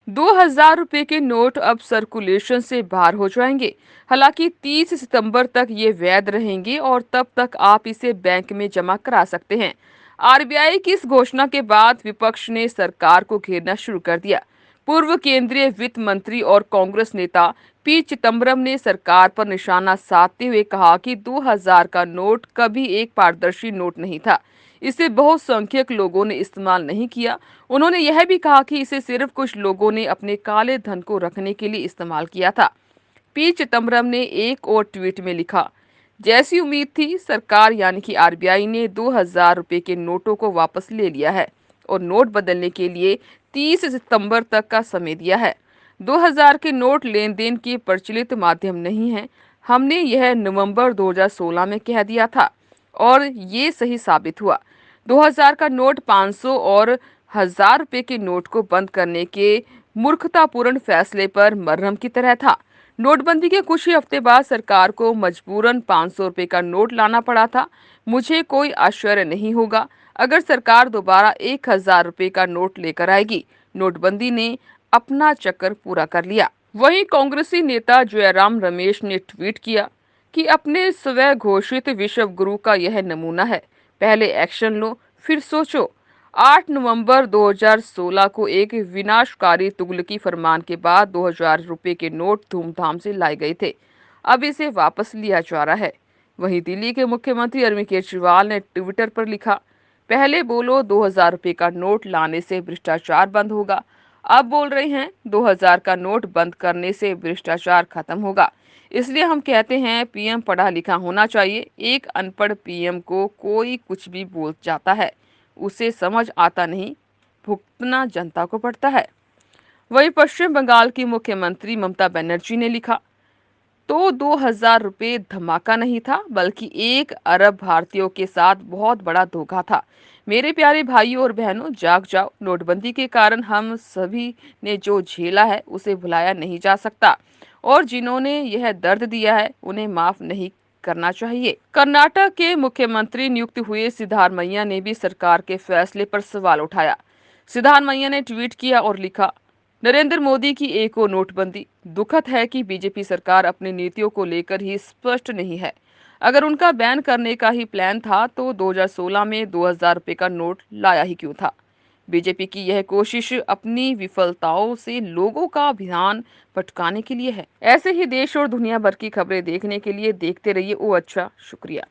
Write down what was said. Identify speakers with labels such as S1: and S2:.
S1: ₹2000 के नोट अब सर्कुलेशन से बाहर हो जाएंगे। हालांकि 30 सितंबर तक ये वैध रहेंगे और तब तक आप इसे बैंक में जमा करा सकते हैं। आरबीआई की इस घोषणा के बाद विपक्ष ने सरकार को घेरना शुरू कर दिया। पूर्व केंद्रीय वित्त मंत्री और कांग्रेस नेता पी चिदम्बरम ने सरकार पर निशाना साधते हुए कहा कि 2000 का नोट कभी एक पारदर्शी नोट नहीं था। इसे बहुसंख्यक लोगों ने इस्तेमाल नहीं किया। उन्होंने यह भी कहा कि इसे सिर्फ कुछ लोगों ने अपने काले धन को रखने के लिए इस्तेमाल किया था। पी चिदम्बरम ने एक और ट्वीट में लिखा, जैसी उम्मीद थी, सरकार यानी कि आरबीआई ने ₹2000 के नोटों को वापस ले लिया है और नोट बदलने के लिए 30 सितंबर तक का समय दिया है। 2000 के नोट लेन देन के प्रचलित माध्यम नहीं है। हमने यह नवंबर 2016 में कह दिया था और ये सही साबित हुआ। 2000 का नोट 500 और ₹1000 के नोट को बंद करने के मूर्खतापूर्ण फैसले पर मरहम की तरह था। नोटबंदी के कुछ ही हफ्ते बाद सरकार को मजबूरन ₹500 का नोट लाना पड़ा था। मुझे कोई आश्चर्य नहीं होगा अगर सरकार दोबारा ₹1000 का नोट लेकर आएगी। नोटबंदी ने अपना चक्कर पूरा कर लिया। वहीं कांग्रेसी नेता जयराम रमेश ने ट्वीट किया कि अपने स्व घोषित विश्व गुरु का यह नमूना है। पहले एक्शन लो, फिर सोचो। 8 नवंबर 2016 को एक विनाशकारी तुगलकी फरमान के बाद ₹2000 के नोट धूमधाम से लाए गए थे। अब इसे वापस लिया जा रहा है। वहीं दिल्ली के मुख्यमंत्री अरविंद केजरीवाल ने ट्विटर पर लिखा, पहले बोलो ₹2000 का नोट लाने से भ्रष्टाचार बंद होगा। अब बोल रहे हैं 2000 का नोट बंद करने से भ्रष्टाचार खत्म होगा। इसलिए हम कहते हैं पीएम पढ़ा लिखा होना चाहिए। एक अनपढ़ पीएम को कोई कुछ भी बोल जाता है, उसे समझ आता नहीं, भुगतना जनता को पड़ता है। वहीं पश्चिम बंगाल की मुख्यमंत्री ममता बनर्जी ने लिखा, तो ₹2000 धमाका नहीं था, बल्कि 1 अरब भारतीयों के साथ बहुत बड़ा धोखा था। मेरे प्यारे भाइयों और बहनों, जाग जाओ। नोटबंदी के कारण हम सभी ने जो झेला है उसे भुलाया नहीं जा सकता और जिन्होंने यह दर्द दिया है उन्हें माफ नहीं करना चाहिए। कर्नाटक के मुख्यमंत्री नियुक्त हुए सिद्धारमैया ने भी सरकार के फैसले पर सवाल उठाया। सिद्धारमैया ने ट्वीट किया और लिखा, नरेंद्र मोदी की एक और नोटबंदी। दुखद है कि बीजेपी सरकार अपनी नीतियों को लेकर ही स्पष्ट नहीं है। अगर उनका बैन करने का ही प्लान था तो 2016 में ₹2000 का नोट लाया ही क्यों था। बीजेपी की यह कोशिश अपनी विफलताओं से लोगों का ध्यान भटकाने के लिए है। ऐसे ही देश और दुनिया भर की खबरें देखने के लिए देखते रहिए ओ अच्छा। शुक्रिया।